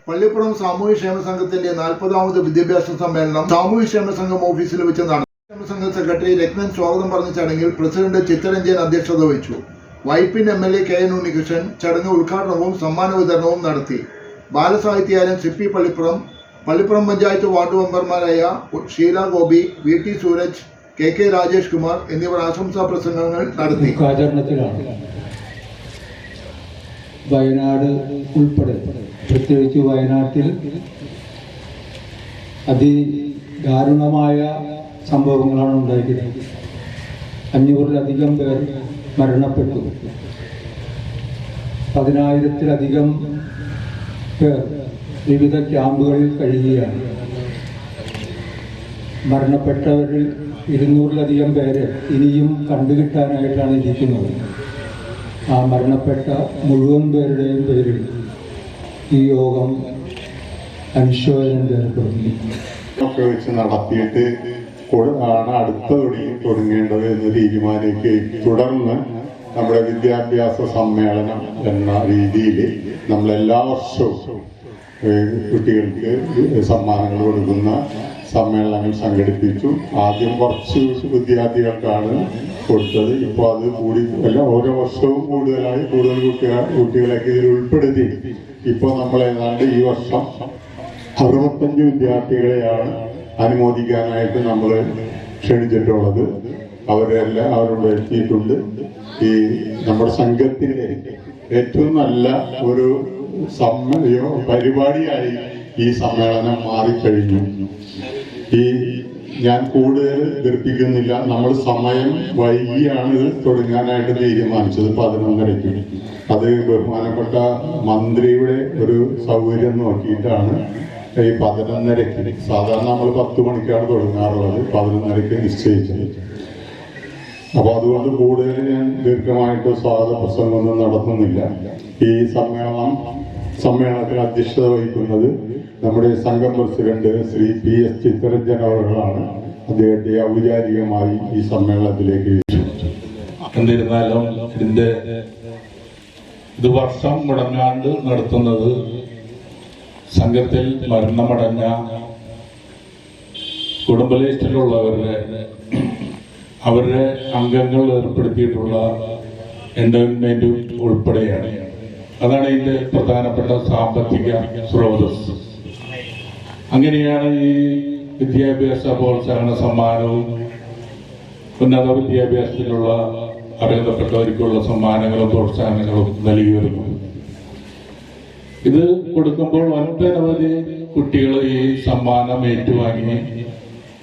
പള്ളിപ്പുറം സാമൂഹ്യക്ഷേമ സംഘത്തിന്റെ 40ാമത് വിദ്യാഭ്യാസ സമ്മേളനം സാമൂഹ്യക്ഷേമ സംഘം ഓഫീസിൽ വെച്ച് നടന്നു. സംഘം സെക്രട്ടറി രത്നൻ സ്വാഗതം പറഞ്ഞ ചടങ്ങിൽ പ്രസിഡന്റ് ചിത്തരഞ്ജൻ അധ്യക്ഷത വഹിച്ചു. വൈപ്പിൻ MLA KN ഉണ്ണികൃഷ്ണൻ ചടങ്ങ് ഉദ്ഘാടനവും സമ്മാന വിതരണവും നടത്തി. ബാലസാഹിത്യകാരൻ CP പള്ളിപ്പുറം പഞ്ചായത്ത് വാർഡ് മെമ്പർമാരായ ഷീല ഗോപി, VT സൂരജ്, KK രാജേഷ് കുമാർ എന്നിവർ ആശംസാ പ്രസംഗങ്ങൾ നടത്തി. വയനാട് ഉൾപ്പെടെ പ്രത്യേകിച്ച് വയനാട്ടിൽ അതിദാരുണമായ സംഭവങ്ങളാണ് ഉണ്ടായിരിക്കുന്നത്. 500-ലധികം പേർ മരണപ്പെട്ടു. 10,000-ലധികം പേർ വിവിധ ക്യാമ്പുകളിൽ കഴിയുകയാണ്. മരണപ്പെട്ടവരിൽ 200-ലധികം പേര് ഇനിയും കണ്ടുകിട്ടാനായിട്ടാണ് ഇരിക്കുന്നത്. ആ മരണപ്പെട്ട മുഴുവൻ പേരുടെയും പേരിൽ ഈ യോഗം അനുശോചനം രേഖപ്പെടുത്തി. വെച്ച് നടത്തിയിട്ട് ആണ് അടുത്ത തുടങ്ങേണ്ടത് എന്ന് തീരുമാനിക്കുകയും തുടർന്ന് നമ്മുടെ വിദ്യാഭ്യാസ സമ്മേളനം എന്ന രീതിയിൽ നമ്മൾ എല്ലാ വർഷവും കുട്ടികൾക്ക് സമ്മാനങ്ങൾ കൊടുക്കുന്ന സമ്മേളനങ്ങൾ സംഘടിപ്പിച്ചു. ആദ്യം കുറച്ച് വിദ്യാർത്ഥികൾക്കാണ് കൊടുത്തത്. ഇപ്പോൾ അത് കൂടി ഓരോ വർഷവും കൂടുതൽ കുട്ടികളൊക്കെ ഇതിൽ ഉൾപ്പെടുത്തി ഇപ്പോൾ നമ്മൾ ഏതാണ്ട് ഈ വർഷം 65 വിദ്യാർത്ഥികളെയാണ് അനുമോദിക്കാനായിട്ട് നമ്മൾ ക്ഷണിച്ചിട്ടുള്ളത്. അവരെല്ലാം അവരോട് എത്തിയിട്ടുണ്ട്. ഈ നമ്മുടെ സംഘത്തിൻ്റെ ഏറ്റവും നല്ല ഒരു പരിപാടിയായി ഈ സമ്മേളനം മാറിക്കഴിഞ്ഞു. ഞാൻ കൂടുതൽ ധരിപ്പിക്കുന്നില്ല. നമ്മൾ സമയം വൈകിയാണ് ഇത് തുടങ്ങാനായിട്ട് തീരുമാനിച്ചത് 11:30. അത് ബഹുമാനപ്പെട്ട മന്ത്രിയുടെ ഒരു സൗകര്യം നോക്കിയിട്ടാണ് ഈ 11:30. സാധാരണ നമ്മൾ 10 മണിക്കാണ് തുടങ്ങാറുള്ളത്, 11:30 നിശ്ചയിച്ചത്. അപ്പോൾ അതുകൊണ്ട് കൂടുതൽ ഞാൻ ദീർഘമായിട്ട് സ്വാഗത പ്രസംഗമൊന്നും നടത്തുന്നില്ല. ഈ സമ്മേളനത്തിൽ അധ്യക്ഷത വഹിക്കുന്നത് നമ്മുടെ സംഘം പ്രസിഡന്റ് ശ്രീ PS ചിത്തരഞ്ജൻ അവர்களാണ്. അദ്ദേഹത്തെ ഔപചാരികമായി ഈ സമ്മേളനത്തിലേക്ക് എന്നിരുന്നാലും ഇത് വർഷം മുടങ്ങാണ്ട് നടത്തുന്നത് സംഘത്തിൽ മരണമടഞ്ഞ കുടുംബ അവരുടെ അംഗങ്ങൾ ഏർപ്പെടുത്തിയിട്ടുള്ള എൻഡോവ്മെന്റ് ഉൾപ്പെടെയാണ്. അതാണ് ഇതിന്റെ പ്രധാനപ്പെട്ട സാമ്പത്തിക സ്രോതസ്. അങ്ങനെയാണ് ഈ വിദ്യാഭ്യാസ പ്രോത്സാഹന സമ്മാനവും ഉന്നത വിദ്യാഭ്യാസത്തിലുള്ള അർഹതപ്പെട്ടവർക്കുള്ള സമ്മാനങ്ങളും പ്രോത്സാഹനങ്ങളും നൽകി വരുന്നു. ഇത് കൊടുക്കുമ്പോൾ ഒട്ടനവധി കുട്ടികൾ ഈ സമ്മാനം ഏറ്റുവാങ്ങി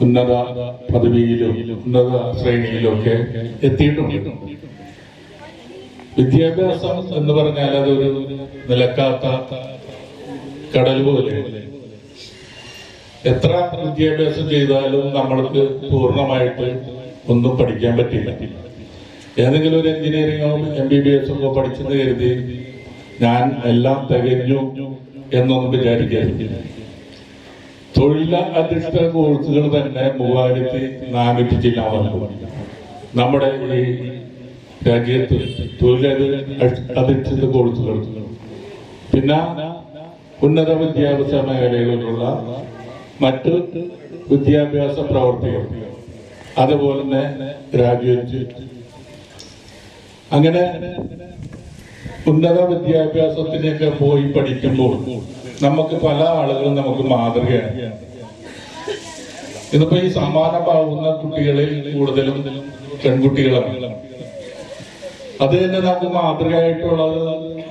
ഉന്നത പദവിയിലും ഉന്നത ശ്രേണിയിലൊക്കെ എത്തിയിട്ടുണ്ട്. വിദ്യാഭ്യാസം എന്ന് പറഞ്ഞാൽ അതൊരു നിലക്കാത്ത കടൽ പോലെ. എത്ര വിദ്യാഭ്യാസം ചെയ്താലും നമ്മൾക്ക് പൂർണ്ണമായിട്ട് ഒന്നും പഠിക്കാൻ പറ്റില്ല. ഏതെങ്കിലും ഒരു എഞ്ചിനീയറിങ്ങോ MBBS ഒക്കെ പഠിച്ചെന്ന് കരുതി ഞാൻ എല്ലാം തികഞ്ഞു എന്നൊന്നും വിചാരിക്കാതില്ല. തൊഴിലധിഷ്ഠിത കോഴ്സുകൾ തന്നെ 3400 ചില്ലാമല്ലോ നമ്മുടെ ഈ രാജ്യത്ത് തൊഴിലധിഷ്ഠിത കോഴ്സുകൾ. പിന്നെ ഉന്നത വിദ്യാഭ്യാസ മേഖലകളിലുള്ള മറ്റ് വിദ്യാഭ്യാസ പ്രവർത്തികൾ, അതുപോലെ തന്നെ ഗ്രാജുവേറ്റ്. അങ്ങനെ ഉന്നത വിദ്യാഭ്യാസത്തിനൊക്കെ പോയി പഠിക്കുമ്പോൾ നമുക്ക് പല ആളുകളും നമുക്ക് മാതൃകയാണ്. ഇതിപ്പോ ഈ സമ്മാനമാവുന്ന കുട്ടികളിൽ കൂടുതലും പെൺകുട്ടികളാണ്. അത് തന്നെ നമുക്ക് മാതൃകയായിട്ടുള്ളത്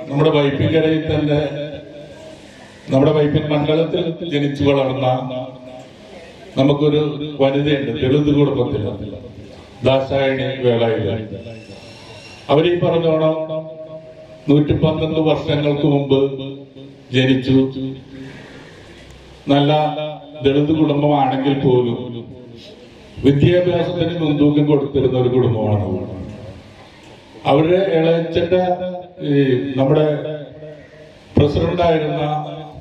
നമ്മുടെ വൈപ്പിൻകരയിൽ തന്നെ നമ്മുടെ വൈപ്പിൻ മണ്ഡലത്തിൽ ജനിച്ചു വളർന്ന നമുക്കൊരു വനിതയുണ്ട്, ദളിത് കുടുംബത്തിൽ, ദാശായണി വേളായുധ. അവരീ പറഞ്ഞോണം 112 വർഷങ്ങൾക്ക് മുമ്പ് ജനിച്ചു. നല്ല ദളിത് കുടുംബമാണെങ്കിൽ പോലും വിദ്യാഭ്യാസത്തിന് മുൻതൂക്കം കൊടുത്തിരുന്ന ഒരു കുടുംബമാണ്. അവരുടെ ഇളയച്ചന്റെ നമ്മുടെ പ്രസിഡന്റായിരുന്ന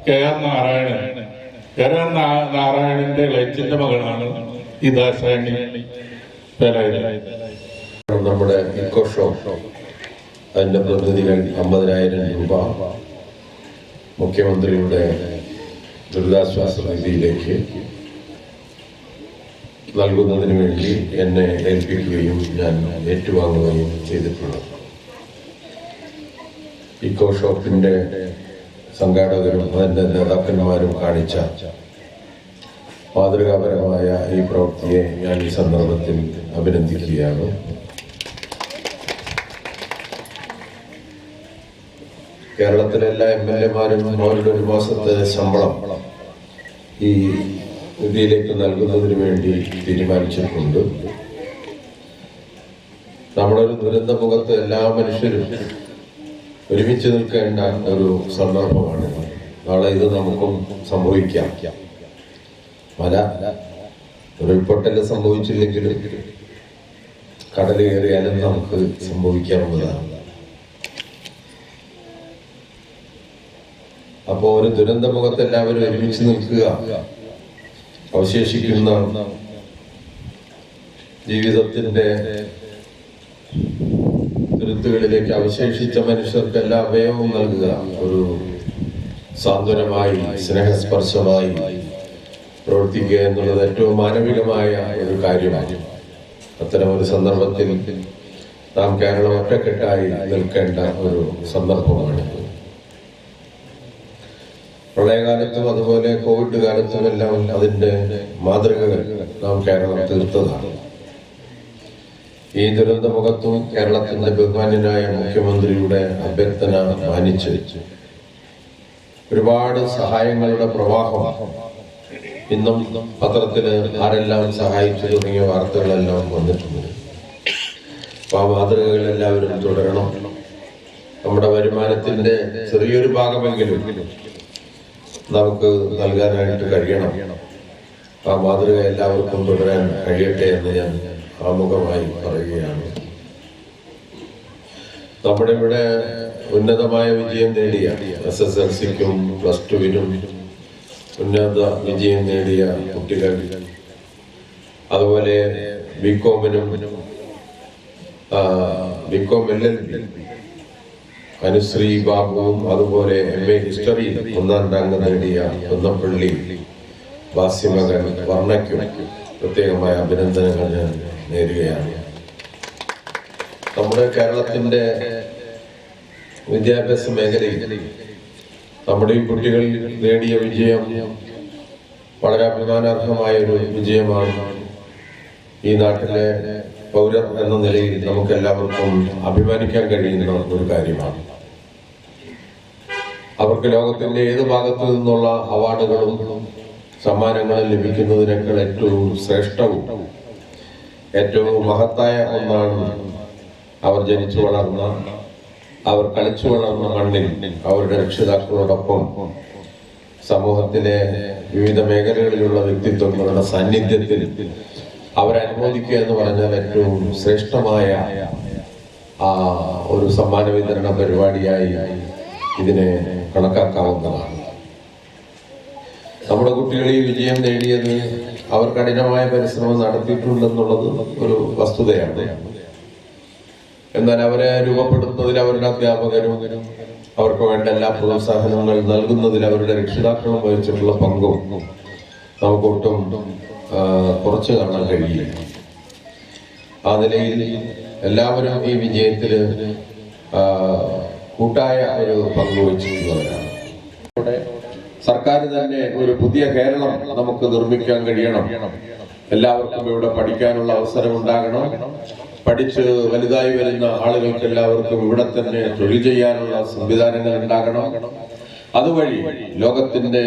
KR നാരായണന്റെ ഇളയച്ചന്റെ മകളാണ് ഈ ദാശായണി വേലായുധ. നമ്മുടെ ഇക്കോ ഷോപ്പ് അതിന്റെ പ്രതിനിധികൾ 50,000 രൂപ മുഖ്യമന്ത്രിയുടെ ദുരിതാശ്വാസ നിധിയിലേക്ക് നൽകുന്നതിന് വേണ്ടി എന്നെ ഏൽപ്പിക്കുകയും ഞാൻ ഏറ്റുവാങ്ങുകയും ചെയ്തിട്ടുള്ളത്. ഇക്കോ ഷോപ്പിന്റെ സംഘാടകരും അതിൻ്റെ നേതാക്കന്മാരും കാണിച്ച മാതൃകാപരമായ ഈ പ്രവൃത്തിയെ ഞാൻ ഈ സന്ദർഭത്തിൽ അഭിനന്ദിക്കുകയാണ്. കേരളത്തിലെ എല്ലാ MLA-മാരും അവരുടെ ഒരു മാസത്തെ ശമ്പളം ഈ നിധിയിലേക്ക് നൽകുന്നതിന് വേണ്ടി തീരുമാനിച്ചിട്ടുണ്ട്. നമ്മുടെ ഒരു ദുരന്ത മുഖത്ത് എല്ലാ മനുഷ്യരും ഒരുമിച്ച് നിൽക്കേണ്ട ഒരു സന്ദർഭമാണ്. നാളെ ഇത് നമുക്കും സംഭവിക്കാം. മല ഉരുൾപൊട്ടൽ സംഭവിച്ചില്ലെങ്കിലും കടൽ കയറിയാലും നമുക്ക് സംഭവിക്കാവുന്നതാണ്. അപ്പോൾ ഒരു ദുരന്ത മുഖത്ത് എല്ലാവരും ഒരുമിച്ച് നിൽക്കുക, അവശേഷിക്കുന്ന ജീവിതത്തിന്റെ തുരുത്തുകളിലേക്ക് അവശേഷിച്ച മനുഷ്യർക്ക് എല്ലാ അഭയവും നൽകുക, ഒരു സാന്ത്വനമായി സ്നേഹസ്പർശമായി പ്രവർത്തിക്കുക എന്നുള്ളത് ഏറ്റവും മാനവികമായ ഒരു കാര്യമാണ്. അത്തരം ഒരു സന്ദർഭത്തിൽ നാം കേരളം ഒറ്റക്കെട്ടായി നിൽക്കേണ്ട ഒരു സന്ദർഭമാണ്. പ്രളയകാലത്തും അതുപോലെ കോവിഡ് കാലത്തുമെല്ലാം അതിന്റെ മാതൃകകൾ നാം കേരളം തീർത്തതാണ്. ഈ ദുരന്ത മുഖത്തും കേരളത്തിന്റെ ബഹുമാന്യനായ മുഖ്യമന്ത്രിയുടെ അഭ്യർത്ഥന മാനിച്ച് ഒരുപാട് സഹായങ്ങളുടെ പ്രവാഹം ഇന്നും പത്രത്തില് ആരെല്ലാം സഹായിച്ചു തുടങ്ങിയ വാർത്തകളെല്ലാം വന്നിട്ടുണ്ട്. അപ്പൊ ആ മാതൃകകൾ എല്ലാവരും തുടരണം. നമ്മുടെ വരുമാനത്തിന്റെ ചെറിയൊരു ഭാഗമെങ്കിലും നമുക്ക് നൽകാനായിട്ട് കഴിയണം. ആ മാതൃക എല്ലാവർക്കും തുടരാൻ കഴിയട്ടെ എന്ന് ഞാൻ ആമുഖമായി പറയുകയാണ്. നമ്മുടെ ഇവിടെ ഉന്നതമായ വിജയം നേടിയ SSLC-ക്കും +2-നും ഉന്നത വിജയം നേടിയ കുട്ടികൾ, അതുപോലെ BCom-നും BCom LLB അനുശ്രീ ബാബുവും, അതുപോലെ MA ഹിസ്റ്ററിയിൽ 1ാം റാങ്ക് നേടിയ കുന്നപ്പള്ളി ബാസിമകൻ വർണ്ണയ്ക്കും പ്രത്യേകമായ അഭിനന്ദനങ്ങൾ ഞാൻ നേരുകയാണ്. നമ്മുടെ കേരളത്തിന്റെ വിദ്യാഭ്യാസ മേഖലയിൽ നമ്മുടെ ഈ കുട്ടികൾ നേടിയ വിജയം വളരെ അഭിമാനാർഹമായ ഒരു വിജയമാണ്. ഈ നാട്ടിലെ പൗരർ എന്ന നിലയിൽ നമുക്ക് എല്ലാവർക്കും അഭിമാനിക്കാൻ കഴിയുന്ന ഒരു കാര്യമാണ്. അവർക്ക് ലോകത്തിന്റെ ഏത് ഭാഗത്തു നിന്നുള്ള അവാർഡുകളും സമ്മാനങ്ങളും ലഭിക്കുന്നതിനേക്കാൾ ഏറ്റവും ശ്രേഷ്ഠവും ഏറ്റവും മഹത്തായ ഒന്നാണ് അവർ ജനിച്ചു വളർന്ന, അവർ കളിച്ചു വളർന്ന മണ്ണിൽ അവരുടെ രക്ഷിതാക്കളോടൊപ്പം സമൂഹത്തിലെ വിവിധ മേഖലകളിലുള്ള വ്യക്തിത്വങ്ങളുടെ സാന്നിധ്യത്തിൽ അവരനുമോദിക്കുക എന്ന് പറഞ്ഞാൽ ഏറ്റവും ശ്രേഷ്ഠമായ ഒരു സമ്മാന വിതരണ പരിപാടിയായി ഇതിനെ കണക്കാക്കാവുന്നതാണ്. നമ്മുടെ കുട്ടികൾ ഈ വിജയം നേടിയത് അവർ കഠിനമായ പരിശ്രമം നടത്തിയിട്ടുണ്ടെന്നുള്ളത് ഒരു വസ്തുതയാണ്. എന്നാൽ അവരെ രൂപപ്പെടുത്തുന്നതിൽ അവരുടെ അധ്യാപകരും അവർക്ക് വേണ്ട എല്ലാ പ്രോത്സാഹനങ്ങൾ നൽകുന്നതിൽ അവരുടെ രക്ഷിതാക്കളും വഹിച്ചിട്ടുള്ള പങ്കും നമുക്കൊട്ടും കുറച്ച് കാണാൻ കഴിയില്ല. ആ നിലയിൽ എല്ലാവരും ഈ വിജയത്തില് കൂട്ടായ ഒരു പങ്ക് വഹിച്ചിട്ടുള്ളവരാണ്. സർക്കാർ തന്നെ ഒരു പുതിയ കേരളം നമുക്ക് നിർമ്മിക്കാൻ കഴിയണം. എല്ലാവർക്കും ഇവിടെ പഠിക്കാനുള്ള അവസരം ഉണ്ടാകണം. പഠിച്ച് വലുതായി വരുന്ന ആളുകൾക്ക് എല്ലാവർക്കും ഇവിടെ തന്നെ തൊഴിൽ ചെയ്യാനുള്ള സംവിധാനങ്ങൾ ഉണ്ടാകണം. അതുവഴി ലോകത്തിന്റെ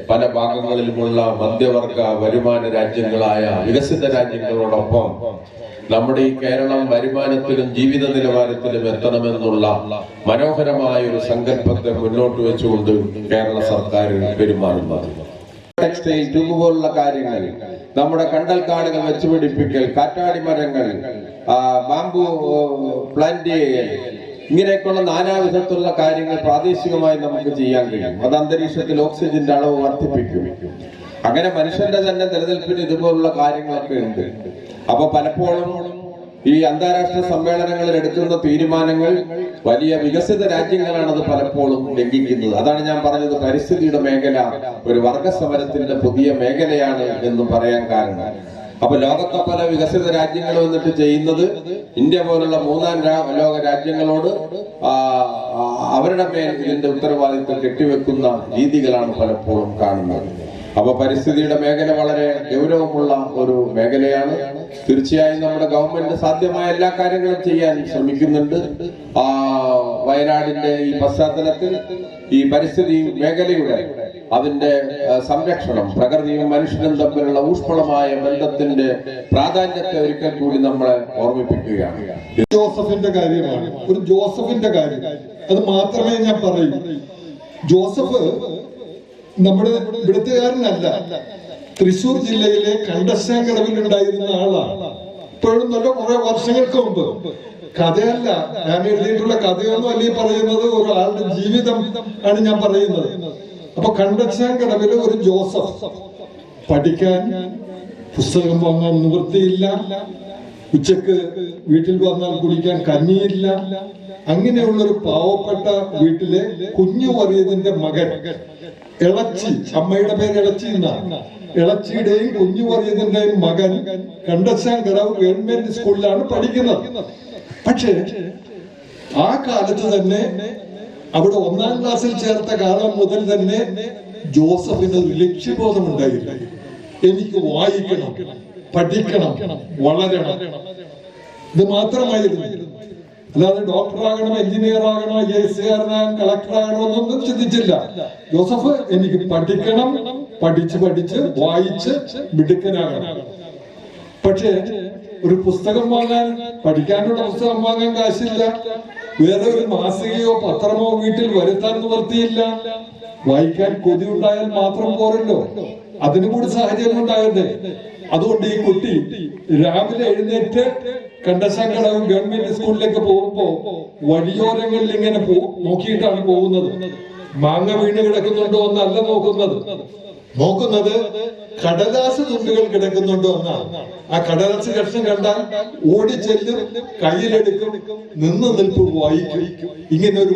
പല ഭാഗങ്ങളിലുമുള്ള മധ്യവർഗ വരുമാന രാജ്യങ്ങളായ വികസിത രാജ്യങ്ങളോടൊപ്പം നമ്മുടെ ഈ കേരളം വരുമാനത്തിലും ജീവിത നിലവാരത്തിലും എത്തണമെന്നുള്ള മനോഹരമായ ഒരു സങ്കല്പത്തെ മുന്നോട്ട് വെച്ചുകൊണ്ട് കേരള സർക്കാർ പെരുമാറുന്നത്. ടെക്സ്റ്റൈൽ ട്യൂബ് പോലുള്ള കാര്യങ്ങൾ, നമ്മുടെ കണ്ടൽക്കാടുകൾ വെച്ചുപിടിപ്പിക്കൽ, കാറ്റാടി മരങ്ങൾ, ബാംബു പ്ലാന്റ് ചെയ്യൽ, ഇങ്ങനെയൊക്കെയുള്ള നാനാവിധത്തിലുള്ള കാര്യങ്ങൾ പ്രാദേശികമായി നമുക്ക് ചെയ്യാൻ കഴിയും. അത് അന്തരീക്ഷത്തിൽ ഓക്സിജന്റെ അളവ് വർദ്ധിപ്പിക്കും. അങ്ങനെ മനുഷ്യന്റെ തന്നെ നിലനിൽപ്പിന് ഇതുപോലുള്ള കാര്യങ്ങളൊക്കെ ഉണ്ട്. അപ്പൊ പലപ്പോഴും ഈ അന്താരാഷ്ട്ര സമ്മേളനങ്ങളിൽ എടുക്കുന്ന തീരുമാനങ്ങൾ വലിയ വികസിത രാജ്യങ്ങളാണ് അത് പലപ്പോഴും ലംഘിക്കുന്നത്. അതാണ് ഞാൻ പറഞ്ഞത്, പരിസ്ഥിതിയുടെ മേഖല ഒരു വർഗസമരത്തിന്റെ പുതിയ മേഖലയാണ് എന്ന് പറയാൻ കാരണം. അപ്പൊ ലോകത്തെ പല വികസിത രാജ്യങ്ങൾ വന്നിട്ട് ചെയ്യുന്നത് ഇന്ത്യ പോലുള്ള മൂന്നാം ലോക രാജ്യങ്ങളോട് അവരുടെ മേൽ ഇതിന്റെ ഉത്തരവാദിത്വം കെട്ടിവെക്കുന്ന രീതികളാണ് പലപ്പോഴും കാണുന്നത്. അപ്പൊ പരിസ്ഥിതിയുടെ മേഖല വളരെ ഗൗരവമുള്ള ഒരു മേഖലയാണ്. തീർച്ചയായും നമ്മുടെ ഗവൺമെന്റ് സാധ്യമായ എല്ലാ കാര്യങ്ങളും ചെയ്യാൻ ശ്രമിക്കുന്നുണ്ട്. വയനാടിന്റെ ഈ പശ്ചാത്തലത്തിൽ ഈ പരിസ്ഥിതി മേഖലയുടെ അതിന്റെ സംരക്ഷണം, പ്രകൃതിയും മനുഷ്യനും തമ്മിലുള്ള ഊഷ്മളമായ ബന്ധത്തിന്റെ പ്രാധാന്യത്തെ ഒരിക്കൽ കൂടി നമ്മളെ ഓർമ്മിപ്പിക്കുകയാണ്. ജോസഫിന്റെ കാര്യമാണ്, ഒരു ജോസഫിന്റെ കാര്യം, അത് മാത്രമേ ഞാൻ പറയൂ. ജോസഫ് നമ്മുടെ ഇവിടുത്തുകാരനല്ല, തൃശൂർ ജില്ലയിലെ കണ്ടശ്ശാങ്കടവിൽ ഉണ്ടായിരുന്ന ആളാണ്. ഇപ്പോഴും നല്ല കുറെ വർഷങ്ങൾക്ക് മുമ്പ്, കഥയല്ല ഞാൻ എഴുതിയിട്ടുള്ള കഥയൊന്നും അല്ല ഈ പറയുന്നത്, ഒരാളുടെ ജീവിതം ആണ് ഞാൻ പറയുന്നത്. അപ്പൊ കണ്ടശ്ശാങ്കടവില് ഒരു ജോസഫ് പഠിക്കാൻ പുസ്തകം വാങ്ങാൻ നിവൃത്തിയില്ല, ഉച്ചക്ക് വീട്ടിൽ വന്നാൽ കുടിക്കാൻ കഞ്ഞിയില്ല. അങ്ങനെയുള്ള ഒരു പാവപ്പെട്ട വീട്ടിലെ കുഞ്ഞു വറിയതിന്റെ മകൻ ഇളച്ചി, അമ്മയുടെ പേര് ഇളച്ചി എന്നാണ്, ഇളച്ചിയുടെയും കുഞ്ഞു വറിയതിന്റെയും മകൻ കണ്ടശ്ശാങ്കടവ് ഗവൺമെന്റ് സ്കൂളിലാണ് പഠിക്കുന്നത്. പക്ഷേ ആ കാലത്ത് തന്നെ അവിടെ 1ാം ക്ലാസ്സിൽ ചേർത്ത കാലം മുതൽ തന്നെ ജോസഫിന് ഒരു ലക്ഷ്യബോധം ഉണ്ടായില്ല. എനിക്ക് വായിക്കണം, പഠിക്കണം, വളരണം, ഇത് മാത്രമായിരുന്നു. അല്ലാതെ ഡോക്ടറാകണം, എഞ്ചിനീയർ ആകണം, IAS കാരനാകണം, കളക്ടർ ആകണം എന്നൊന്നും ചിന്തിച്ചില്ല. ജോസഫ് എനിക്ക് പഠിക്കണം, പഠിച്ച് വായിച്ച് മിടുക്കനാകണം. പക്ഷേ ഒരു പുസ്തകം വാങ്ങാൻ, പഠിക്കാനുള്ള പുസ്തകം വാങ്ങാൻ കാശില്ല, വേറെ ഒരു മാസികയോ പത്രമോ വീട്ടിൽ വരുത്താൻ നിവർത്തിയില്ല. വായിക്കാൻ കൊതി ഉണ്ടായാൽ മാത്രം പോരല്ലോ, അതിനു കൂടി സാഹചര്യം ഉണ്ടായതേ. അതുകൊണ്ട് ഈ കുട്ടി രാവിലെ എഴുന്നേറ്റ് കണ്ടശ്ശാങ്കടവ് ഗവൺമെന്റ് സ്കൂളിലേക്ക് പോകുമ്പോ വഴിയോരങ്ങളിൽ ഇങ്ങനെ നോക്കിയിട്ടാണ് പോകുന്നത്. മാങ്ങ വീണ് കിടക്കുന്നുണ്ടോ എന്നല്ല നോക്കുന്നത് കടലാസ് തുണ്ടുകൾ കിടക്കുന്നുണ്ടോ എന്നാണ്. ആ കടലാസ് കഷ്ണം കണ്ടാൽ ഓടിച്ചെല്ലും, കയ്യിലെടുക്കും, നിന്ന് നിൽപ്പ് വായിക്കും. ഇങ്ങനെ ഒരു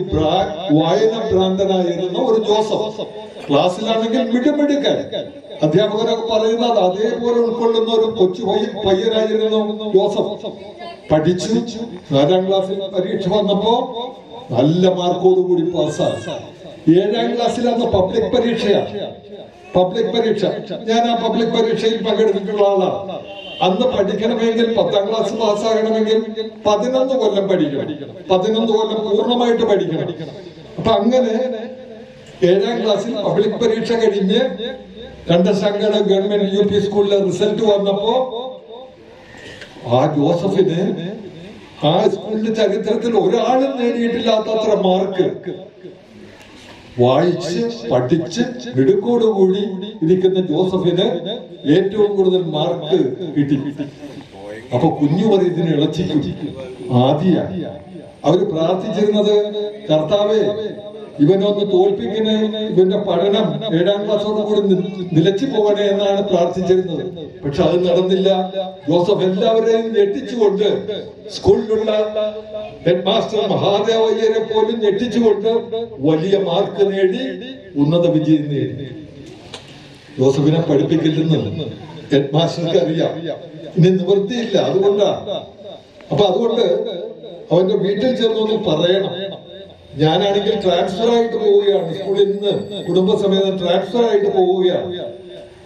വായന ഭ്രാന്തനായിരുന്ന ഒരു ജോസഫ്. ക്ലാസ്സിലാണെങ്കിൽ മിടുമിടുക്കൻ, അധ്യാപകരൊക്കെ പറയുന്നത് അതേപോലെ ഉൾക്കൊള്ളുന്ന ഒരു കൊച്ചു പയ്യനായിരുന്നു ജോസഫ്. പഠിച്ചു, 4ാം ക്ലാസ്സിൽ പരീക്ഷ വന്നപ്പോ നല്ല മാർക്കോടുകൂടി പാസ്സായി. 7ാം ക്ലാസ്സിലാണ് പബ്ലിക് പരീക്ഷ. ഞാൻ ആ പബ്ലിക് പരീക്ഷയിൽ പങ്കെടുത്തിട്ടുള്ള ആളാണ്. അന്ന് പഠിക്കണമെങ്കിൽ 10ാം ക്ലാസ് പാസ്സാകണമെങ്കിൽ 11 കൊല്ലം പഠിക്കണം, 11 കൊല്ലം പൂർണ്ണമായിട്ട് പഠിക്കണം. അപ്പൊ അങ്ങനെ 7ാം ക്ലാസ്സിൽ പബ്ലിക് പരീക്ഷ കഴിഞ്ഞ് കണ്ടശ്ശാങ്കടവ് ഗവൺമെന്റ് UP സ്കൂളിലെ റിസൾട്ട് വന്നപ്പോ ആ ജോസഫിന് ആ സ്കൂളിന്റെ ചരിത്രത്തിൽ ഒരാളും നേടിയിട്ടില്ലാത്തത്ര മാർക്ക്, വായിച്ച് പഠിച്ച് മിടുക്കോടുകൂടി ഇരിക്കുന്ന ജോസഫിന് ഏറ്റവും കൂടുതൽ മാർക്ക് കിട്ടി. അപ്പൊ കുഞ്ഞു വറിയതിന് ഇളച്ചിക്കും ആദ്യ അവര് പ്രാർത്ഥിച്ചിരുന്നത്, കർത്താവേ ഇവനൊന്ന് തോൽപ്പിക്കണേ, ഇവന്റെ പഠനം 7ാം ക്ലാസ്സോട് കൂടി നിലച്ചു പോകണേ എന്നാണ് പ്രാർത്ഥിച്ചിരുന്നത്. പക്ഷെ അത് നടന്നില്ല. ജോസഫ് എല്ലാവരെയും ഞെട്ടിച്ചുകൊണ്ട്, സ്കൂളിലുള്ള ഹെഡ് മാസ്റ്റർ മഹാദേവയ്യരെ പോലും ഞെട്ടിച്ചുകൊണ്ട് വലിയ മാർക്ക് നേടി, ഉന്നത വിജയം നേടി. ജോസഫിനെ പഠിപ്പിക്കില്ലെന്ന് ഹെഡ് മാസ്റ്റർക്ക് അറിയാം, ഇനി നിവൃത്തിയില്ല, അതുകൊണ്ടാണ്. അതുകൊണ്ട് അവന്റെ വീട്ടിൽ ചെന്നൊന്ന് പറയണം, ഞാനാണെങ്കിൽ ട്രാൻസ്ഫർ ആയിട്ട് പോവുകയാണ്, സ്കൂളിൽ നിന്ന് കുടുംബസമേതം ട്രാൻസ്ഫർ ആയിട്ട് പോവുകയാണ്.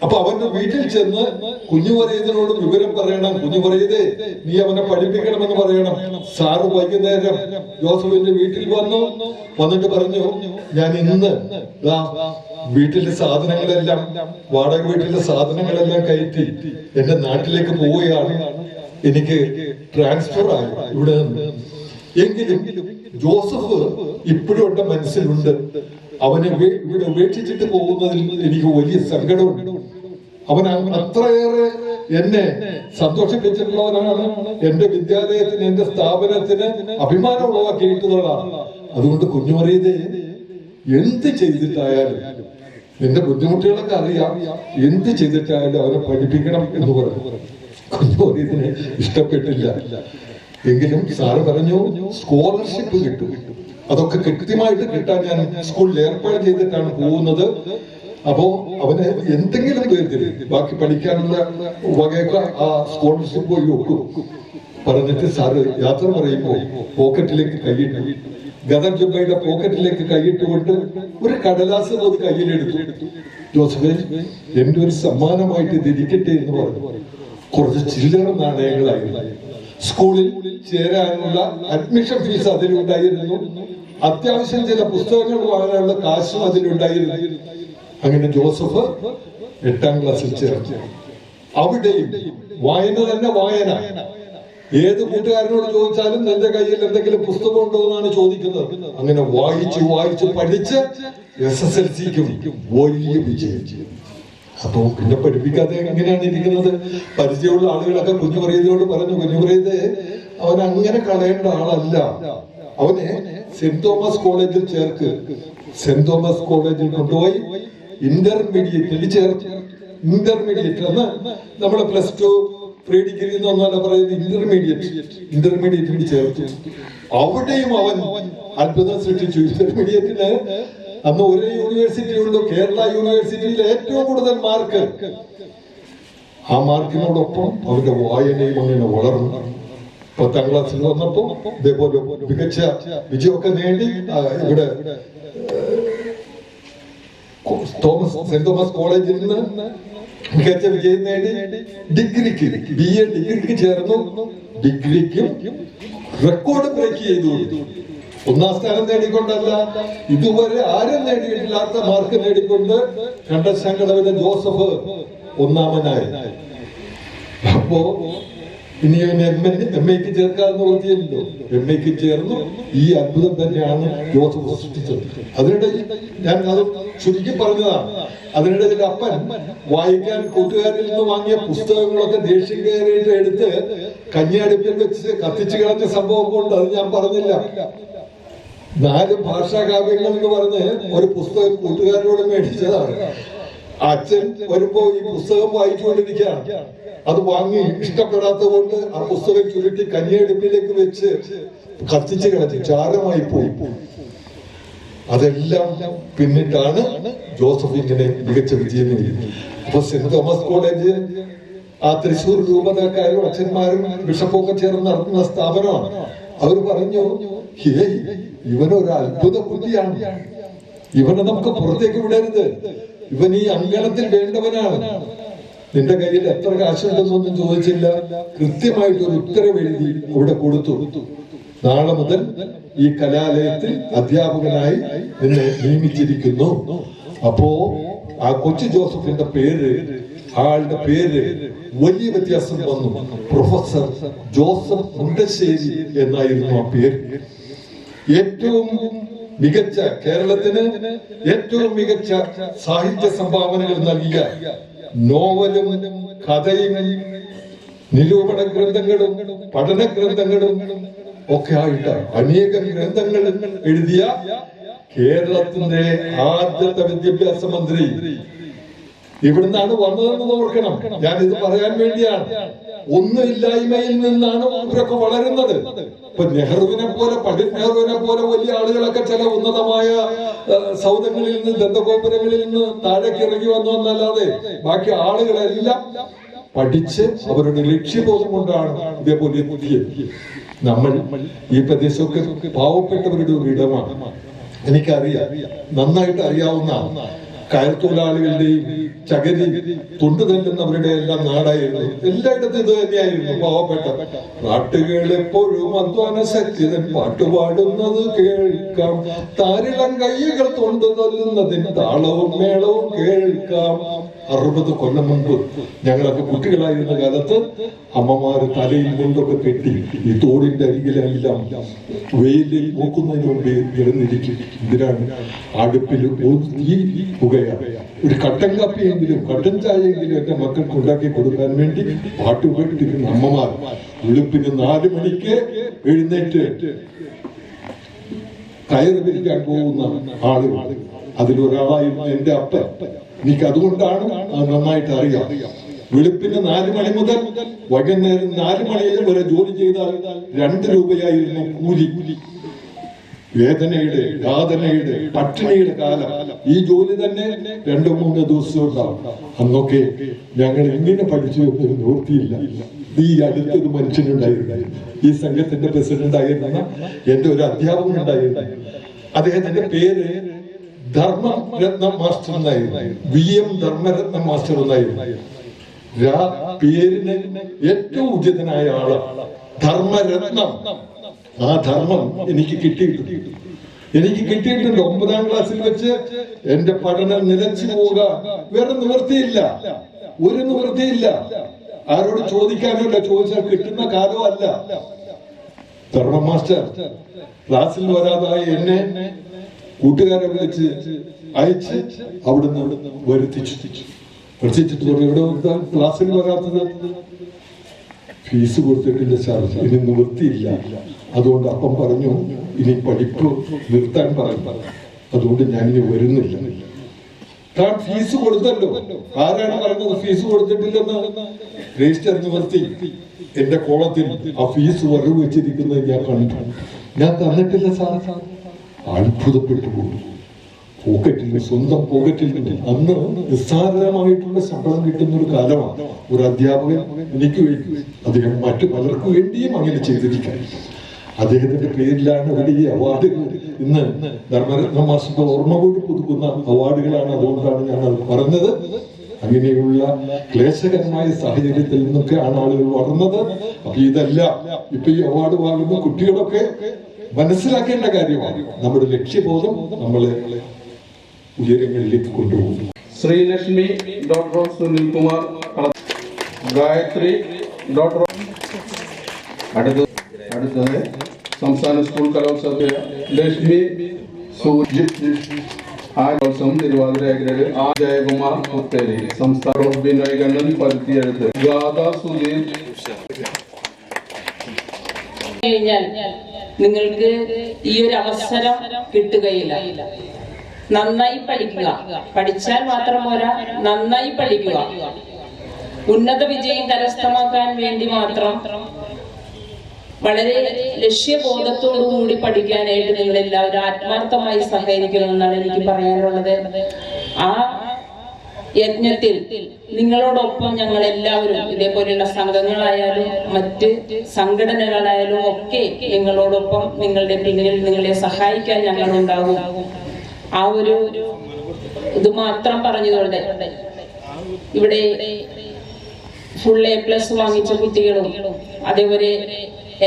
അപ്പൊ അവന്റെ വീട്ടിൽ ചെന്ന് കുഞ്ഞു വരയതിനോട് വിവരം പറയണം. കുഞ്ഞു വരയതേ, നീ അവനെ പഠിപ്പിക്കണമെന്ന് പറയണം. സാറ് വൈകുന്നേരം ജോസഫിന്റെ വീട്ടിൽ വന്നിട്ട് പറഞ്ഞു, ഞാൻ ഇന്ന് വീട്ടിലെ സാധനങ്ങളെല്ലാം, വാടക വീട്ടിലെ സാധനങ്ങളെല്ലാം കയറ്റി എന്റെ നാട്ടിലേക്ക് പോവുകയാണ്, എനിക്ക് ട്രാൻസ്ഫർ ആയി ഇവിടെ നിന്ന്. എങ്കിലും ജോസഫ് ഇപ്പോഴും എന്റെ മനസ്സിലുണ്ട്. അവനെ ഇവിടെ ഉപേക്ഷിച്ചിട്ട് പോകുന്നതിൽ എനിക്ക് വലിയ സങ്കടമുണ്ട്. അവൻ അത്രയേറെ എന്നെ സന്തോഷിപ്പിച്ചിട്ടുള്ളവനാണ്. എന്റെ വിദ്യാലയത്തിന്, എന്റെ സ്ഥാപനത്തിന് അഭിമാനം ഉളവാക്കിയിട്ടുള്ളതാണ്. അതുകൊണ്ട് കുഞ്ഞുമറിയതേ, എന്ത് ചെയ്തിട്ടായാലും, നിന്റെ ബുദ്ധിമുട്ടുകളൊക്കെ അറിയാം, എന്ത് ചെയ്തിട്ടായാലും അവനെ പഠിപ്പിക്കണം എന്ന് പറഞ്ഞു. കുഞ്ഞോട് ഇതിനെ ഇഷ്ടപ്പെട്ടില്ല. എങ്കിലും സാറ് പറഞ്ഞു സ്കോളർഷിപ്പ് കിട്ടും. അതൊക്കെ കൃത്യമായിട്ട് കിട്ടാൻ ഞാൻ സ്കൂളിൽ ഏർപ്പാട് ചെയ്തിട്ടാണ് പോകുന്നത്. അപ്പോ അവന് എന്തെങ്കിലും പേരിൽ ബാക്കി പഠിക്കാനുള്ള വകയൊക്കെ ആ സ്കോളർഷിപ്പ് പോയി വെക്കും. പറഞ്ഞിട്ട് സാറ് യാത്ര പറയുമ്പോൾ പോക്കറ്റിലേക്ക് കൈയിട്ടു, ഗദർ ജുബയുടെ പോക്കറ്റിലേക്ക് കൈയിട്ടുകൊണ്ട് ഒരു കടലാസ് പോയി കയ്യിലെടുത്തു. ജോസഫേ, എന്റെ ഒരു സമ്മാനമായിട്ട് ഇത് ഇരിക്കട്ടെ എന്ന് പറഞ്ഞു. കുറച്ച് ചില്ലറ നാണയങ്ങളായിരുന്നു. സ്കൂളിൽ ചേരാനുള്ള അഡ്മിഷൻ ഫീസ് അതിലുണ്ടായിരുന്നു. അത്യാവശ്യം ചില പുസ്തകങ്ങൾ വാങ്ങാനുള്ള കാശും അതിലുണ്ടായിരുന്നു. അങ്ങനെ ജോസഫ് 8ാം ക്ലാസ്സിൽ ചേർന്നു. അവിടെയും വായന തന്നെ വായന. ഏത് കൂട്ടുകാരനോട് ചോദിച്ചാലും നിന്റെ കയ്യിൽ എന്തെങ്കിലും പുസ്തകം ഉണ്ടോ എന്നാണ് ചോദിക്കുന്നത്. അങ്ങനെ വായിച്ച് പഠിച്ച് SSLCക്കും വലിയ വിജയം. അപ്പൊ പിന്നെ പഠിപ്പിക്കാതെ എങ്ങനെയാണ് ഇരിക്കുന്നത്? പരിചയമുള്ള ആളുകളൊക്കെ കുഞ്ഞുമറിയതോട് പറഞ്ഞു, കുഞ്ഞുമറിയത് അവൻ അങ്ങനെ കളയേണ്ട ആളല്ല, അവനെ സെന്റ് തോമസ് കോളേജിൽ ചേർക്ക്. സെന്റ് തോമസ് കോളേജിൽ കൊണ്ടുപോയി ഇന്റർമീഡിയറ്റിൽ ചേർത്ത്. ഇന്റർമീഡിയറ്റ് എന്ന് നമ്മള് +2 പ്രീ ഡിഗ്രി എന്നൊന്നല്ല പറയുന്നത്, ഇന്റർമീഡിയറ്റിൽ ചേർത്തു. അവിടെയും അവൻ അത്ഭുതം സൃഷ്ടിച്ചു. ഇന്റർമീഡിയറ്റിന് അന്ന് ഒരേ യൂണിവേഴ്സിറ്റി ഉള്ളൂ, കേരള യൂണിവേഴ്സിറ്റിയിൽ ഏറ്റവും കൂടുതൽ മാർക്ക്. ആ മാർക്കിനോടൊപ്പം അവന്റെ വായനയും അങ്ങനെ വളർന്നു. 10ാം ക്ലാസ്സിൽ വന്നപ്പോ ഇതേപോലെ മികച്ച വിജയമൊക്കെ നേടി. ഇവിടെ സെന്റ് തോമസ് കോളേജിൽ നിന്ന് മികച്ച വിജയം നേടി. ഡിഗ്രിക്ക് BA ഡിഗ്രിക്ക് ചേർന്നു. ഡിഗ്രിക്കും റെക്കോർഡ് ബ്രേക്ക് ചെയ്തു. 1ാം സ്ഥാനം നേടിക്കൊണ്ടല്ല, ഇതുവരെ ആരും നേടിയിട്ടില്ലാത്ത മാർക്ക് നേടിക്കൊണ്ട് കണ്ടശങ്കടവിലെ ജോസഫ് 1ാമനായി. അപ്പോ ഇനി MAക്ക് ചേർക്കാമെന്ന് പറഞ്ഞില്ലല്ലോ. MAക്ക് ചേർന്നു. ഈ അത്ഭുതം തന്നെയാണ് ജോസഫ് സൃഷ്ടിച്ചത്. അതിനിടയിൽ ഞാൻ അത് ചുരുക്കി പറഞ്ഞതാണ്. അതിനിടയിൽ അപ്പൻ വായിക്കാൻ കൂട്ടുകാരിൽ നിന്ന് വാങ്ങിയ പുസ്തകങ്ങളൊക്കെ ദേഷ്യം കയറിയിട്ട് എടുത്ത് കഞ്ഞിയടുപ്പിൽ വെച്ച് കത്തിച്ചു കളഞ്ഞ സംഭവം കൊണ്ട് അത് ഞാൻ പറഞ്ഞില്ല. 4 ഭാഷാകാവ്യങ്ങൾ എന്ന് പറഞ്ഞ് ഒരു പുസ്തകം കൂട്ടുകാരോട് മേടിച്ചതാണ്. അച്ഛൻ വരുമ്പോ ഈ പുസ്തകം വായിച്ചുകൊണ്ടിരിക്കുകയാണ്. അത് വാങ്ങി ഇഷ്ടപ്പെടാത്തത് കൊണ്ട് ആ പുസ്തകം ചുരുട്ടി കഞ്ഞിയടുപ്പിലേക്ക് വെച്ച് കത്തിച്ചു കളഞ്ഞു, ചാരമായി പോയി. അതെല്ലാം പിന്നിട്ടാണ് ജോസഫ് ഇങ്ങനെ മികച്ച വിജയം നേടിയത്. അപ്പൊ സെന്റ് തോമസ് കോളേജ് ആ തൃശ്ശൂർ രൂപതക്കാരും അച്ഛന്മാരും ബിഷപ്പൊക്കെ ചേർന്ന് നടത്തുന്ന സ്ഥാപനമാണ്. അവർ പറഞ്ഞു, ഇവനൊരു അത്ഭുത ബുദ്ധിയാണ്, ഇവനെ നമുക്ക് പുറത്തേക്ക് വിടരുത്, ഇവൻ ഈ അങ്കണത്തിൽ വേണ്ടവനാണ്. നിന്റെ കയ്യിൽ എത്ര കാശുണ്ടെന്നൊന്നും ചോദിച്ചില്ല, കൃത്യമായിട്ടൊരു ഉത്തരവ് എഴുതി അവിടെ കൊടുത്തു. നാളെ മുതൽ ഈ കലാലയത്തിൽ അധ്യാപകനായി നിന്നെ നിയമിച്ചിരിക്കുന്നു. അപ്പോ ആ കൊച്ചു ജോസഫിന്റെ പേര്, ആളുടെ പേര് വലിയ വ്യത്യാസം വന്നു. പ്രൊഫസർ ജോസഫ് മുണ്ടശ്ശേരി എന്നായിരുന്നു ആ പേര്. ഏറ്റവും മികച്ച, കേരളത്തിന് ഏറ്റവും മികച്ച സാഹിത്യ സംഭാവനകൾ നൽകിയ നോവലും കഥയും നിരൂപണ ഗ്രന്ഥങ്ങളും പഠന ഗ്രന്ഥങ്ങളും ഒക്കെ ആയിട്ട് അനേകം ഗ്രന്ഥങ്ങൾ എഴുതിയ കേരളത്തിന്റെ ആദ്യത്തെ വിദ്യാഭ്യാസ മന്ത്രി ഇവിടുന്നാണ് വന്നതെന്ന് ഓർക്കണം. ഞാനിത് പറയാൻ വേണ്ടിയാണ്. ഒന്നുമില്ലായ്മയിൽ നിന്നാണ് ഇവരൊക്കെ വളരുന്നത്. ഇപ്പൊ നെഹ്റുവിനെ പോലെ, പണ്ഡിറ്റ് നെഹ്റുവിനെ പോലെ വലിയ ആളുകളൊക്കെ ചില ഉന്നതമായ സൗധങ്ങളിൽ നിന്ന്, ദന്തഗോപുരങ്ങളിൽ നിന്ന് താഴേക്ക് ഇറങ്ങി വന്നു എന്നല്ലാതെ ബാക്കി ആളുകളെല്ലാം പഠിച്ച് അവരുടെ ലക്ഷ്യബോധം കൊണ്ടാണ് ഇതേപോലെ എത്തിയത്. നമ്മൾ ഈ പ്രദേശമൊക്കെ പാവപ്പെട്ടവരുടെ ഒരു ഇടമാണ്. എനിക്കറിയാം, നന്നായിട്ട് അറിയാവുന്ന കയർത്തൊഴിലാളികളുടെയും ചകരി തൊണ്ടു തല്ലുന്നവരുടെ എല്ലാം നാടായിരുന്നു. എല്ലായിടത്തും ഇത് തന്നെയായിരുന്നു. പാവപ്പെട്ട നാട്ടുകൾ എപ്പോഴും അധ്വാന ശക്തിതൻ പാട്ടുപാടുന്നത് കേൾക്കാം, താരിളം കൈകൾ തൊണ്ടു തല്ലുന്നതിന് താളവും മേളവും കേൾക്കാം. 60 കൊല്ലം മുൻപ് ഞങ്ങളൊക്കെ കുട്ടികളായിരുന്ന കാലത്ത് അമ്മമാര് തലയിൽ കൊണ്ടൊക്കെ കെട്ടി ഈ തോടിന്റെ അരികിലെല്ലാം വെയിലിൽ നോക്കുന്നതിന് മുമ്പ് ഇറന്നിരിക്കും. ഇതിനാണ് അടുപ്പിൽ ഈ പുകയാണ്. ഒരു കട്ടൻ കാപ്പിയെങ്കിലും കട്ടൻ ചായയെങ്കിലും എന്റെ മക്കൾക്ക് ഉണ്ടാക്കി കൊടുക്കാൻ വേണ്ടി പാട്ട് കേട്ടിരിക്കുന്ന അമ്മമാർ വെളുപ്പിന് 4 മണിക്ക് എഴുന്നേറ്റ് കയറ് പിരിക്കാൻ പോകുന്ന ആളുകൾ. അതിലൊരാളായിരുന്നു എന്റെ അപ്പൻ. എനിക്ക് അതുകൊണ്ടാണ് നന്നായിട്ട് അറിയാം. വെളുപ്പിന് 4 മണി മുതൽ വൈകുന്നേരം 4 മണി വരെ ജോലി ചെയ്താൽ 2 രൂപയായിരുന്നു കൂലി. വേദനയുടെ, യാതനയുടെ, പട്ടിണിയുടെ കാലം. ഈ ജോലി തന്നെ 2-3 ദിവസം ഉണ്ടാവും. അന്നൊക്കെ ഞങ്ങൾ എങ്ങനെ പഠിച്ചു എന്നൊരു നിവൃത്തിയില്ല. ഈ അടുത്തൊരു മനുഷ്യനുണ്ടായിരുന്നു, ഈ സംഘത്തിന്റെ പ്രസിഡന്റ് ആയിരുന്ന എന്റെ ഒരു അധ്യാപകൻ ഉണ്ടായിരുന്നു. അദ്ദേഹത്തിന്റെ പേര് ധർമ്മരത്നം മാസ്റ്റർ എന്നായിരുന്നു. VM ധർമ്മരത്നം മാസ്റ്റർ എന്നായിരുന്നു. പേരിന് ഏറ്റവും ഉചിതനായ ആള് ധർമ്മരത്നം. ആ ധർമ്മം എനിക്ക് കിട്ടിയിട്ടുണ്ട്. 9ാം ക്ലാസ്സിൽ വെച്ച് എന്റെ പഠനം നിലച്ചു പോവുക. വേറെ നിവൃത്തിയില്ല, ഒരു നിവൃത്തിയില്ല. ആരോട് ചോദിക്കാനല്ല, ചോദിച്ചാൽ കിട്ടുന്ന കാലമല്ല. ധർമ്മ മാസ്റ്റർ ക്ലാസ്സിൽ വരാതായി എന്നെ കൂട്ടുകാരെ വിളിച്ച് അയച്ച് അവിടുന്ന് വരുത്തിച്ചിട്ട് ഇവിടെ ക്ലാസ്സിൽ വരാത്തത് ഫീസ് കൊടുത്തിട്ടില്ല സാർ, ഇനി നിവൃത്തിയില്ല. അതുകൊണ്ട് അപ്പം പറഞ്ഞു ഇനി പഠിപ്പ് നിർത്താൻ പറഞ്ഞു. അതുകൊണ്ട് ഞാൻ ഇനി വരുന്നില്ല. കാരണം ഫീസ് കൊടുത്തല്ലോ. ആരാണ് പറഞ്ഞത് ഫീസ് കൊടുത്തിട്ടില്ലെന്ന്? രജിസ്റ്റർ നിവർത്തി എന്റെ കോളത്തിൽ ആ ഫീസ് വരവ് വെച്ചിരിക്കുന്നത് ഞാൻ കണ്ടു. ഞാൻ തന്നിട്ടില്ല സാർ. അത്ഭുതപ്പെട്ടു പോകും. പോക്കറ്റിൽ, സ്വന്തം പോക്കറ്റിൽ നിന്ന് അന്ന് നിസ്സാരമായിട്ടുള്ള ശമ്പളം കിട്ടുന്ന ഒരു കാലമാണ്. ഒരു അധ്യാപകൻ എനിക്ക് വേണ്ടി, അദ്ദേഹം മറ്റു പലർക്കും വേണ്ടിയും അങ്ങനെ ചെയ്തിരിക്കാൻ. അദ്ദേഹത്തിന്റെ പേരിലാണ് ഇവിടെ ഈ അവാർഡുകൾ. ഇന്ന് ധർമ്മരത്ന മാസ്റ്ററുടെ ഓർമ്മ കൂടി പുതുക്കുന്ന അവാർഡുകളാണ്. അതുകൊണ്ടാണ് ഞാൻ അത് പറഞ്ഞത്. അങ്ങനെയുള്ള ക്ലേശകരമായ സാഹചര്യത്തിൽ നിന്നൊക്കെയാണ് ആളുകൾ വളർന്നത്. അപ്പൊ ഇതെല്ലാം ഇപ്പൊ ഈ അവാർഡ് വാങ്ങുന്ന കുട്ടികളൊക്കെ മനസ്സിലാക്കേണ്ട കാര്യമാണ്. നമ്മുടെ ലക്ഷ്യബോധം നമ്മളെ ഉയരങ്ങളിലേക്ക് കൊണ്ടുപോകും. Sreelakshmi doctor Sunil Kumar, Gayathri doctor. അടുത്തത് സംസ്ഥാന സ്കൂൾ കലോത്സവത്തിൽ ലക്ഷ്മി ആഘോഷം തിരുവാതിര ഗ്രേഡ് ജയകുമാർ പുത്തേരി, സംസ്ഥാന ബിനോയ് കണ്ണൻ പരുത്തിയെഴുത്ത്, ഗാഥ സുധീർ. നിങ്ങൾക്ക് ഈ ഒരു അവസരം കിട്ടുകയില്ല. നന്നായി പഠിക്കുക. പഠിച്ചാൽ മാത്രം പോരാ, നന്നായി പഠിക്കുക. ഉന്നത വിജയം കരസ്ഥമാക്കാൻ വേണ്ടി മാത്രം വളരെ ലക്ഷ്യബോധത്തോടുകൂടി പഠിക്കാനായിട്ട് നിങ്ങൾ എല്ലാവരും ആത്മാർത്ഥമായി സഹകരിക്കണമെന്നാണ് എനിക്ക് പറയാനുള്ളത്. ആ യജ്ഞത്തിൽ നിങ്ങളോടൊപ്പം ഞങ്ങൾ എല്ലാവരും, ഇതേപോലെയുള്ള സംഘങ്ങളായാലും മറ്റ് സംഘടനകളായാലും ഒക്കെ നിങ്ങളോടൊപ്പം, നിങ്ങളുടെ പിന്നിൽ നിങ്ങളെ സഹായിക്കാൻ ഞങ്ങൾ ഉണ്ടാകും. ആ ഒരു ഇത് മാത്രം പറഞ്ഞുകൊണ്ട് ഇവിടെ ഫുൾ A+ വാങ്ങിച്ച കുട്ടികളും അതേപോലെ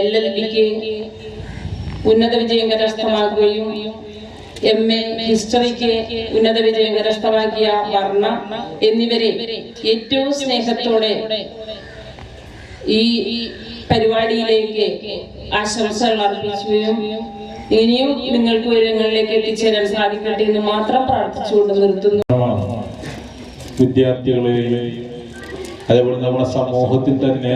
LLBക്ക് ഉന്നത വിജയം കരസ്ഥമാക്കുകയും MA ഹിസ്റ്ററിക്ക് ഉന്നത വിജയം കരസ്ഥമാക്കിയ വർണ്ണ എന്നിവരെ ഏറ്റവും സ്നേഹത്തോടെ ഈ പരിപാടിയിലേക്ക് ആശംസകൾ അർപ്പിക്കുകയും ഇനിയും നിങ്ങൾക്ക് ഉയരങ്ങളിലേക്ക് എത്തിച്ചേരാൻ സാധിക്കട്ടെ എന്ന് മാത്രം പ്രാർത്ഥിച്ചുകൊണ്ട് നിർത്തുന്നു. വിദ്യാർത്ഥികളെയും അതേപോലെ നമ്മുടെ സമൂഹത്തിൽ തന്നെ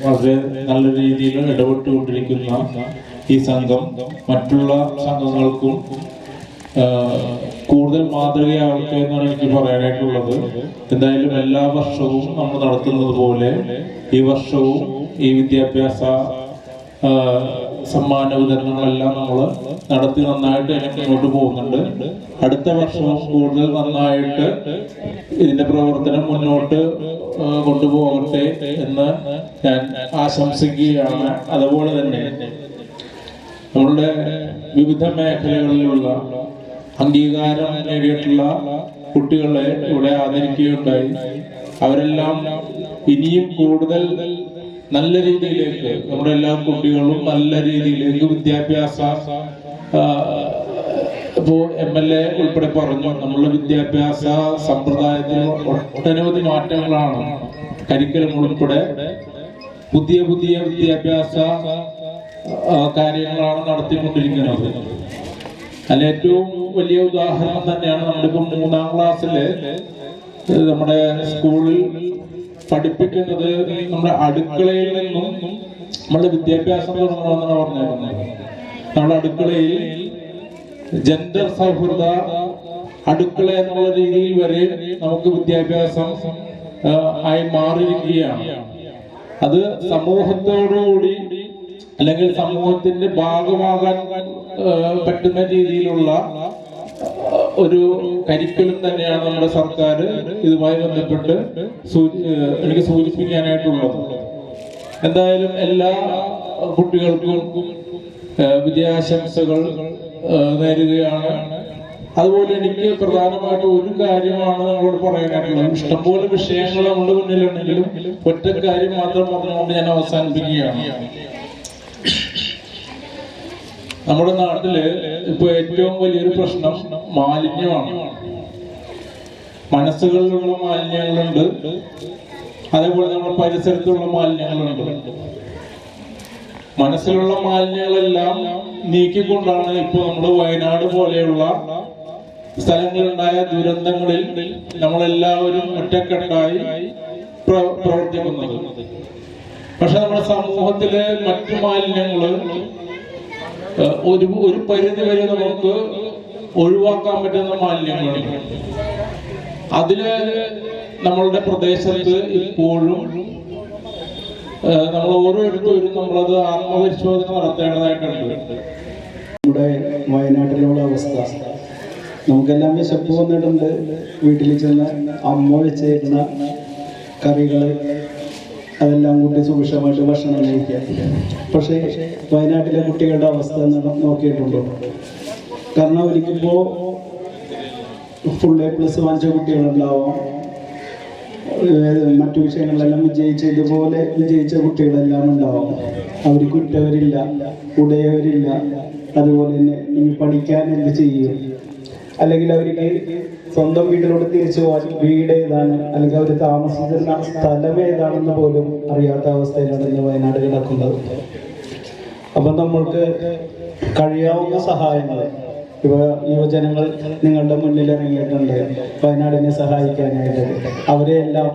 വളരെ നല്ല രീതിയിൽ ഇടപെട്ടുകൊണ്ടിരിക്കുന്ന ഈ സംഘം മറ്റുള്ള സംഘങ്ങൾക്കും കൂടുതൽ മാതൃകയാവട്ടെ എന്നാണ് എനിക്ക് പറയാനായിട്ടുള്ളത്. എന്തായാലും എല്ലാ വർഷവും നമ്മൾ നടത്തുന്നത് പോലെ ഈ വർഷവും ഈ വിദ്യാഭ്യാസ സമ്മാന വിതരണങ്ങളെല്ലാം നമ്മൾ നടത്തി നന്നായിട്ട് മുന്നോട്ട് പോകുന്നുണ്ട്. അടുത്ത വർഷവും കൂടുതൽ നന്നായിട്ട് ഇതിന്റെ പ്രവർത്തനം മുന്നോട്ട് കൊണ്ടുപോകട്ടെ എന്ന് ഞാൻ ആശംസിക്കുകയാണ്. അതുപോലെ തന്നെ നമ്മളുടെ വിവിധ മേഖലകളിലുള്ള അംഗീകാരം നേടിയിട്ടുള്ള കുട്ടികളെ ഇവിടെ ആദരിക്കുകയുണ്ടായി. അവരെല്ലാം ഇനിയും കൂടുതൽ നല്ല രീതിയിലേക്ക്, നമ്മുടെ എല്ലാ കുട്ടികളും നല്ല രീതിയിലേക്ക് വിദ്യാഭ്യാസ, ഇപ്പോ MLA ഉൾപ്പെടെ പറഞ്ഞു, നമ്മളുടെ വിദ്യാഭ്യാസ സമ്പ്രദായത്തിൽ ഒട്ടനവധി മാറ്റങ്ങളാണ്. കരിക്കുലം ഉൾപ്പെടെ പുതിയ പുതിയ വിദ്യാഭ്യാസ കാര്യങ്ങളാണ് നടത്തിക്കൊണ്ടിരിക്കുന്നത്. അതിൽ ഏറ്റവും വലിയ ഉദാഹരണം തന്നെയാണ് നമ്മളിപ്പോ 3ാം ക്ലാസ്സില് നമ്മുടെ സ്കൂളിൽ പഠിപ്പിക്കുന്നത്. നമ്മുടെ അടുക്കളയിൽ നിന്നും നമ്മുടെ വിദ്യാഭ്യാസം തുടങ്ങണമെന്നാണ് പറഞ്ഞേക്കുന്നത്. നമ്മുടെ അടുക്കളയിൽ ജെൻഡർ സൗഹൃദ അടുക്കള എന്നുള്ള രീതിയിൽ വരെ നമുക്ക് വിദ്യാഭ്യാസം ആയി മാറിയിരിക്കുകയാണ്. അത് സമൂഹത്തോടുകൂടി അല്ലെങ്കിൽ സമൂഹത്തിന്റെ ഭാഗമാകാൻ പറ്റുന്ന രീതിയിലുള്ള ഒരു കരിക്കുലം തന്നെയാണ് നമ്മുടെ സർക്കാർ ഇതുമായി ബന്ധപ്പെട്ട് എനിക്ക് സൂചിപ്പിക്കാനായിട്ടുള്ളത്. എന്തായാലും എല്ലാ കുട്ടികൾക്കും വിജയാശംസകൾ നേരുകയാണ്. അതുപോലെ എനിക്ക് പ്രധാനമായിട്ട് ഒരു കാര്യമാണ് നമ്മളോട് പറയാനായിട്ടുള്ളത്. ഇഷ്ടംപോലെ വിഷയങ്ങൾ നമ്മുടെ മുന്നിലുണ്ടെങ്കിലും ഒറ്റ കാര്യം മാത്രം പറഞ്ഞുകൊണ്ട് ഞാൻ അവസാനിപ്പിക്കുകയാണ്. നമ്മുടെ നാട്ടില് ഇപ്പൊ ഏറ്റവും വലിയൊരു പ്രശ്നം മാലിന്യമാണ്. മനസ്സുകളിലുള്ള മാലിന്യങ്ങളുണ്ട്, അതേപോലെ നമ്മുടെ പരിസരത്തുള്ള മാലിന്യങ്ങളുണ്ട്. മനസ്സിലുള്ള മാലിന്യങ്ങളെല്ലാം നീക്കിക്കൊണ്ടാണ് ഇപ്പോൾ നമ്മൾ വയനാട് പോലെയുള്ള സ്ഥലങ്ങളിലുണ്ടായ ദുരന്തങ്ങളിൽ നമ്മളെല്ലാവരും ഒറ്റക്കെട്ടായി പ്രവർത്തിക്കുന്നത്. പക്ഷെ നമ്മുടെ സമൂഹത്തിലെ മറ്റു മാലിന്യങ്ങള് ഒരു പരിധി വരെ നമുക്ക് ഒഴിവാക്കാൻ പറ്റുന്ന മാലിന്യങ്ങളുണ്ട്. അതില് നമ്മളുടെ പ്രദേശത്ത് ഇപ്പോഴും നമ്മൾ ഓരോരുത്തരും നമ്മളത് ആത്മപരിശോധന നടത്തേണ്ടതായിട്ടുണ്ട്. നമ്മുടെ വയനാട്ടിലുള്ള അവസ്ഥ നമുക്കെല്ലാം വിശപ്പ് വന്നിട്ടുണ്ട്. വീട്ടിൽ ചെന്ന് അമ്മ വെച്ചേക്കുന്ന കറികൾ അതെല്ലാം കൂട്ടി സുഭിക്ഷമായിട്ട് ഭക്ഷണം കഴിക്കുക. പക്ഷേ വയനാട്ടിലെ കുട്ടികളുടെ അവസ്ഥ നോക്കിയിട്ടുണ്ടോ? കാരണം അവർക്കിപ്പോൾ ഫുൾ A+ വാങ്ങിച്ച കുട്ടികളുണ്ടാവാം, മറ്റു വിഷയങ്ങളിലെല്ലാം ഇതുപോലെ വിജയിച്ച കുട്ടികളെല്ലാം ഉണ്ടാവും. അവർക്ക് ഉറ്റവരില്ല, ഉടയവരില്ല. അതുപോലെ തന്നെ ഇനി പഠിക്കാൻ എന്ത് ചെയ്യും? അല്ലെങ്കിൽ അവർക്ക് സ്വന്തം വീട്ടിലോട്ട് തിരിച്ചു പോകാൻ വീട് ഏതാണ്, അല്ലെങ്കിൽ അവർ താമസിക്കുന്ന സ്ഥലം ഏതാണെന്ന് പോലും അറിയാത്ത അവസ്ഥയിലാണ് ഇന്ന് വയനാട് കിടക്കുന്നത്. അപ്പം നമ്മൾക്ക് കഴിയാവുന്ന സഹായങ്ങൾ യുവജനങ്ങൾ നിങ്ങളുടെ മുന്നിൽ ഇറങ്ങിയിട്ടുണ്ട് വയനാടിനെ സഹായിക്കാനായിട്ട്. അവരെ എല്ലാം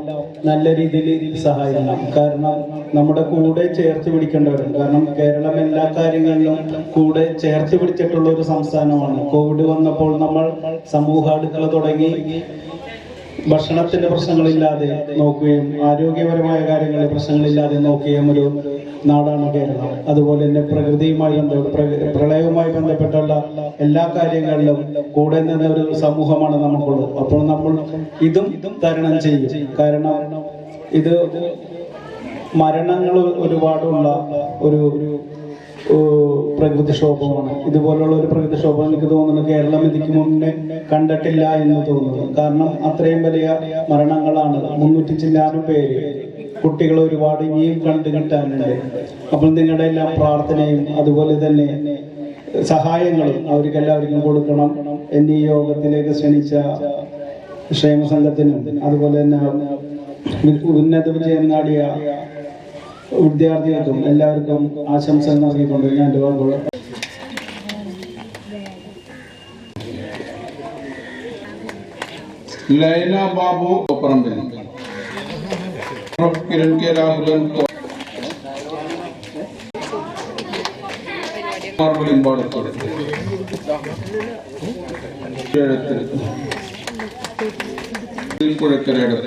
നല്ല രീതിയിൽ സഹായിക്കണം. കാരണം നമ്മുടെ കൂടെ ചേർത്ത് പിടിക്കേണ്ടവരുണ്ട്. കാരണം കേരളം എല്ലാ കാര്യങ്ങളിലും കൂടെ ചേർത്ത് പിടിച്ചിട്ടുള്ള ഒരു സംസ്ഥാനമാണ്. കോവിഡ് വന്നപ്പോൾ നമ്മൾ സമൂഹ അടുക്കള തുടങ്ങി ഭക്ഷണത്തിന്റെ പ്രശ്നങ്ങളില്ലാതെ നോക്കുകയും ആരോഗ്യപരമായ കാര്യങ്ങളിൽ പ്രശ്നങ്ങളില്ലാതെ നോക്കുകയും ഒരു നാടാണ് കേരളം. അതുപോലെ തന്നെ പ്രകൃതിയുമായി പ്രളയവുമായി ബന്ധപ്പെട്ടുള്ള എല്ലാ കാര്യങ്ങളിലും കൂടെ നിന്ന ഒരു സമൂഹമാണ് നമുക്കുള്ളത്. അപ്പോൾ നമ്മൾ ഇതും തരണം ചെയ്യും. കാരണം ഇത് മരണങ്ങൾ ഒരുപാടുള്ള ഒരു പ്രകൃതിക്ഷോഭമാണ്. ഇതുപോലുള്ള ഒരു പ്രകൃതിക്ഷോഭം എനിക്ക് തോന്നുന്നു കേരളം ഇതിക്ക് മുന്നേ കണ്ടിട്ടില്ല എന്ന് തോന്നുന്നു. കാരണം അത്രയും വലിയ മരണങ്ങളാണ്. 300 ചില്ലാനും പേര്, കുട്ടികൾ ഒരുപാട് ഇനിയും കണ്ടുകിട്ടാനുണ്ട്. അപ്പോൾ നിങ്ങളുടെ എല്ലാം പ്രാർത്ഥനയും അതുപോലെ തന്നെ സഹായങ്ങളും അവർക്കെല്ലാവർക്കും കൊടുക്കണം. എന്നെ ഈ യോഗത്തിലേക്ക് ക്ഷണിച്ച ക്ഷേമ സംഘത്തിനും അതുപോലെ തന്നെ ഉന്നത വിജയം നേടിയ വിദ്യാർത്ഥികൾക്കും എല്ലാവർക്കും ആശംസ നൽകിക്കൊണ്ട് ഞാൻ വാക്കുകൾ ലൈല ബാബു പറമ്പിൽ, കിരൺ കെ രാഹുലൻ മാർബിളിമ്പാടത്തോടെ പുഴക്കരയുടെ